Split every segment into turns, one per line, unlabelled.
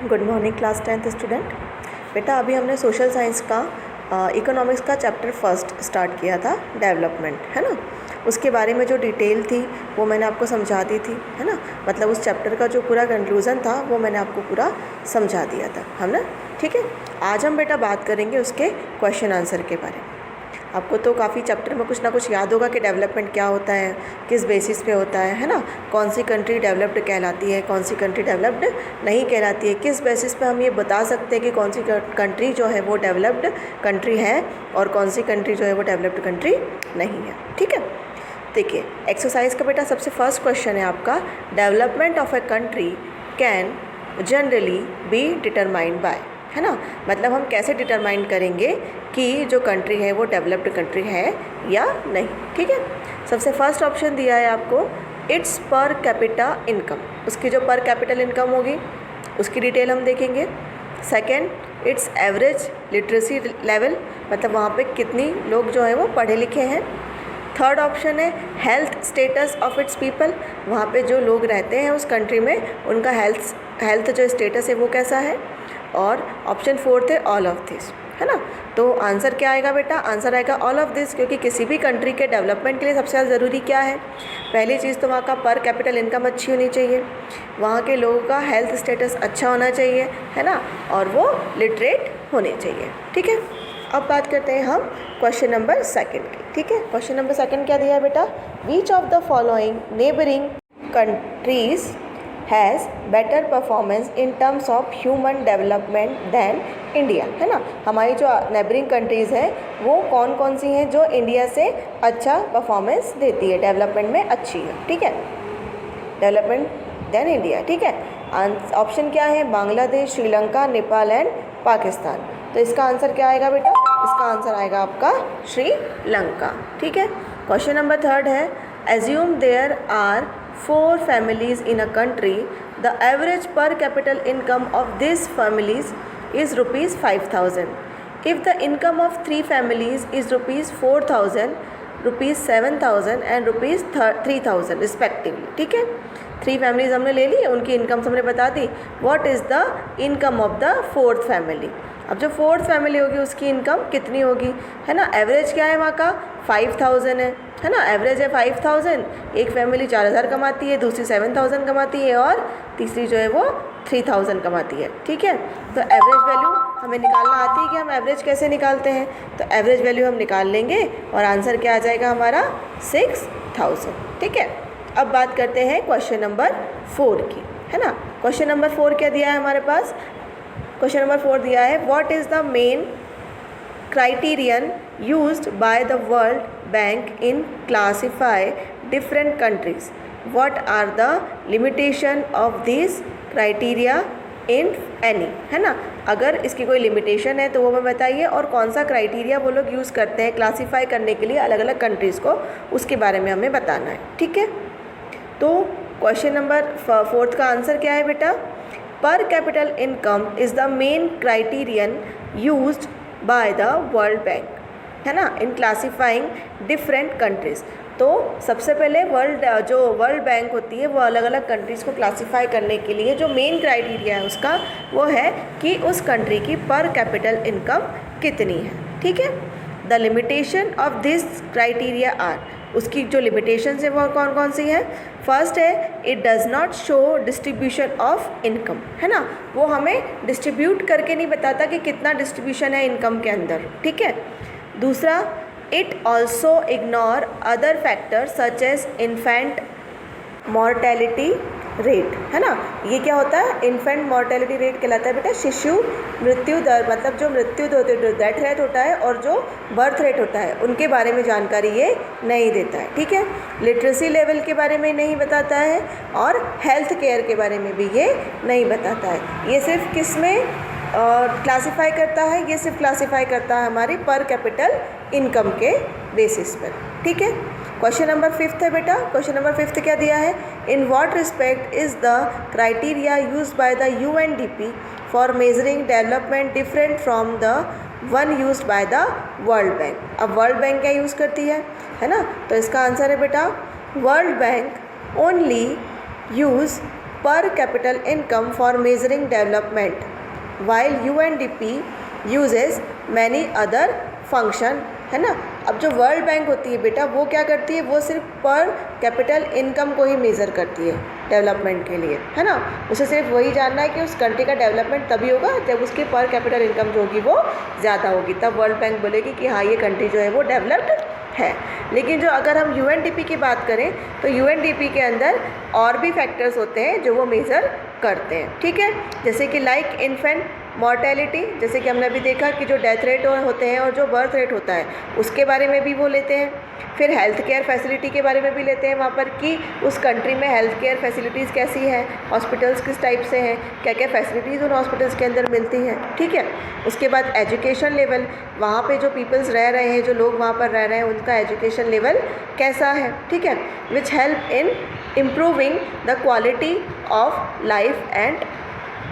Good morning class 10th student. बेटा अभी हमने सोशल साइंस का इकोनॉमिक्स का चैप्टर फर्स्ट स्टार्ट किया था, डेवलपमेंट, है ना। उसके बारे में जो डिटेल थी वो मैंने आपको समझा दी थी, है ना। मतलब उस चैप्टर का जो पूरा कंक्लूज़न था वो मैंने आपको पूरा समझा दिया था, है ना। ठीक है, आज हम बेटा बात करेंगे उसके क्वेश्चन आंसर के बारे में। आपको तो काफ़ी चैप्टर में कुछ ना कुछ याद होगा कि डेवलपमेंट क्या होता है, किस बेसिस पे होता है ना। कौन सी कंट्री डेवलप्ड कहलाती है, कौन सी कंट्री डेवलप्ड नहीं कहलाती है, किस बेसिस पे हम ये बता सकते हैं कि कौन सी कंट्री जो है वो डेवलप्ड कंट्री है और कौन सी कंट्री जो है वो डेवलप्ड कंट्री नहीं है। ठीक है, देखिए एक्सरसाइज का बेटा सबसे फर्स्ट क्वेश्चन है आपका, development of a country can generally be determined by, है ना। मतलब हम कैसे डिटरमाइन करेंगे कि जो कंट्री है वो डेवलप्ड कंट्री है या नहीं। ठीक है, सबसे फर्स्ट ऑप्शन दिया है आपको, इट्स पर कैपिटा इनकम। उसकी जो पर कैपिटल इनकम होगी उसकी डिटेल हम देखेंगे। Second, it's average literacy level, मतलब वहाँ पे कितनी लोग जो है वो पढ़े लिखे हैं। थर्ड ऑप्शन है health status of its people, वहाँ पे जो लोग रहते हैं उस कंट्री में उनका हेल्थ जो स्टेटस है वो कैसा है। और ऑप्शन फोर्थ है ऑल ऑफ दिस, है ना। तो आंसर क्या आएगा बेटा, आंसर आएगा ऑल ऑफ दिस, क्योंकि किसी भी कंट्री के डेवलपमेंट के लिए सबसे ज़्यादा ज़रूरी क्या है, पहली चीज़ तो वहाँ का पर कैपिटल इनकम अच्छी होनी चाहिए, वहाँ के लोगों का हेल्थ स्टेटस अच्छा होना चाहिए, है ना, और वो लिटरेट होने चाहिए। ठीक है, अब बात करते हैं हम क्वेश्चन नंबर सेकंड की। ठीक है, क्वेश्चन नंबर सेकंड क्या दिया है बेटा, which of the following neighbouring countries has better performance in terms of human development than India, है ना। हमारी जो नेबरिंग कंट्रीज़ हैं वो कौन कौन सी हैं जो इंडिया से अच्छा परफॉर्मेंस देती है, डेवलपमेंट में अच्छी है। ठीक है, डेवलपमेंट दैन इंडिया। ठीक है, ऑप्शन क्या है, बांग्लादेश, श्रीलंका, नेपाल एंड पाकिस्तान। तो इसका आंसर क्या आएगा बेटा, इसका आंसर आएगा आपका श्रीलंका। ठीक है, क्वेश्चन नंबर थर्ड है, assume there are 4 families in a country, the average per capital income of these families is rupees 5,000. If the income of 3 families is rupees 4,000, rupees 7,000 and rupees 3,000 respectively. ठीक है, 3 families हमने ले ली, उनकी income हमने बता दी। What is the income of the 4th family? अब जो 4th family होगी उसकी इनकम कितनी होगी, है ना। एवरेज क्या है वहाँ का, 5,000 है ना, एवरेज है 5,000। एक फैमिली 4,000 कमाती है, दूसरी 7,000 कमाती है और तीसरी जो है वो 3,000 कमाती है। ठीक है, तो एवरेज वैल्यू हमें निकालना आती है कि हम एवरेज कैसे निकालते हैं, तो एवरेज वैल्यू हम निकाल लेंगे और आंसर क्या आ जाएगा हमारा 6,000। ठीक है, अब बात करते हैं क्वेश्चन नंबर 4 की, है ना। क्वेश्चन नंबर 4 क्या दिया है हमारे पास, क्वेश्चन नंबर 4 दिया है, what is the main criterion used by the World Bank in classify different countries, what are the limitation of this criteria in any, है ना। अगर इसकी कोई लिमिटेशन है तो वो हमें बताइए, और कौन सा क्राइटेरिया वो लोग यूज़ करते हैं क्लासीफाई करने के लिए अलग अलग कंट्रीज़ को, उसके बारे में हमें बताना है। ठीक है, तो क्वेश्चन नंबर 4 का आंसर क्या है बेटा, पर capital income is the main criterion used by the World bank, है ना, इन क्लासीफाइंग डिफरेंट कंट्रीज़। तो सबसे पहले वर्ल्ड बैंक होती है वो अलग अलग कंट्रीज़ को क्लासीफाई करने के लिए जो मेन क्राइटेरिया है उसका वो है कि उस कंट्री की पर कैपिटल इनकम कितनी है। ठीक है, the limitation of this criteria are, उसकी जो लिमिटेशंस है वो कौन कौन सी है। फर्स्ट है, it does not show distribution of income, है ना, वो हमें डिस्ट्रीब्यूट करके नहीं बताता कि कितना डिस्ट्रीब्यूशन है इनकम के अंदर। ठीक है, दूसरा, it also ignore other factor such as infant mortality rate, है ना। ये क्या होता है, इन्फेंट मॉर्टेलिटी रेट कहलाता है बेटा शिशु मृत्यु दर, मतलब जो मृत्यु डेथ रेट होता है और जो बर्थ रेट होता है उनके बारे में जानकारी ये नहीं देता है। ठीक है, लिटरेसी लेवल के बारे में नहीं बताता है और हेल्थ केयर के बारे में भी ये नहीं बताता है। ये सिर्फ किस में क्लासीफाई करता है, ये सिर्फ क्लासीफाई करता है हमारी पर कैपिटल इनकम के बेसिस पर। ठीक है, क्वेश्चन नंबर 5 है बेटा, क्वेश्चन नंबर 5 क्या दिया है, in what respect is the criteria used by the UNDP for measuring development different from the one used by the World bank. अब वर्ल्ड बैंक क्या यूज़ करती है ना, तो इसका आंसर है बेटा, world bank only use per capita income for measuring development, while UNDP uses many other function, है ना। अब जो वर्ल्ड बैंक होती है बेटा, वो क्या करती है, वो सिर्फ पर कैपिटल इनकम को ही मेज़र करती है डेवलपमेंट के लिए, है ना। उसे सिर्फ वही जानना है कि उस कंट्री का डेवलपमेंट तभी होगा जब उसकी पर कैपिटल इनकम जो होगी वो ज़्यादा होगी, तब वर्ल्ड बैंक बोलेगी कि हाँ ये कंट्री जो है वो डेवलप्ड है। लेकिन जो अगर हम UNDP की बात करें तो UNDP के अंदर और भी फैक्टर्स होते हैं जो वो मेज़र करते हैं, ठीक है। जैसे कि लाइक इन्फेंट मॉर्टेलिटी, जैसे कि हमने अभी देखा कि जो डेथ रेट होते हैं और जो बर्थ रेट होता है उसके बारे में भी वो लेते हैं। फिर हेल्थ केयर फैसिलिटी के बारे में भी लेते हैं वहाँ पर कि उस कंट्री में हेल्थ केयर फैसिलिटीज़ कैसी हैं, हॉस्पिटल्स किस टाइप से हैं, क्या क्या फैसिलिटीज़ उन हॉस्पिटल्स के अंदर मिलती हैं, ठीक है। उसके बाद एजुकेशन लेवल, वहाँ पे जो पीपल्स रह रहे हैं, जो लोग वहाँ पर रह रहे हैं, उनका एजुकेशन लेवल कैसा है, ठीक है। Which help in improving the quality of life and,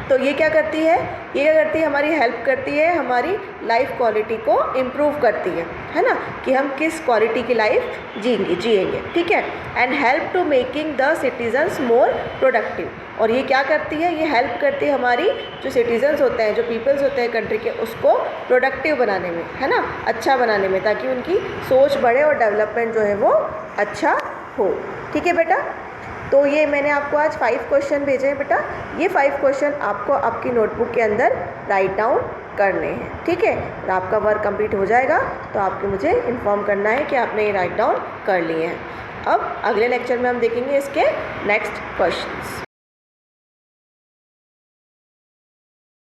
तो ये क्या करती है, ये क्या करती है, हमारी हेल्प करती है, हमारी लाइफ क्वालिटी को इम्प्रूव करती है ना, कि हम किस क्वालिटी की लाइफ जिएंगे, ठीक है। And help to making the citizens more productive, और ये क्या करती है, ये हेल्प करती है हमारी जो सिटीजन्स होते हैं, जो पीपल्स होते हैं कंट्री के, उसको प्रोडक्टिव बनाने में, है ना, अच्छा बनाने में, ताकि उनकी सोच बढ़े और डेवलपमेंट जो है वो अच्छा हो, ठीक है बेटा। तो ये मैंने आपको आज 5 क्वेश्चन भेजे हैं बेटा, ये 5 क्वेश्चन आपको आपकी नोटबुक के अंदर राइट डाउन करने हैं, ठीक है। और आपका वर्क कंप्लीट हो जाएगा तो आपको मुझे इन्फॉर्म करना है कि आपने ये राइट डाउन कर लिए हैं। अब अगले लेक्चर में हम देखेंगे इसके नेक्स्ट क्वेश्चंस।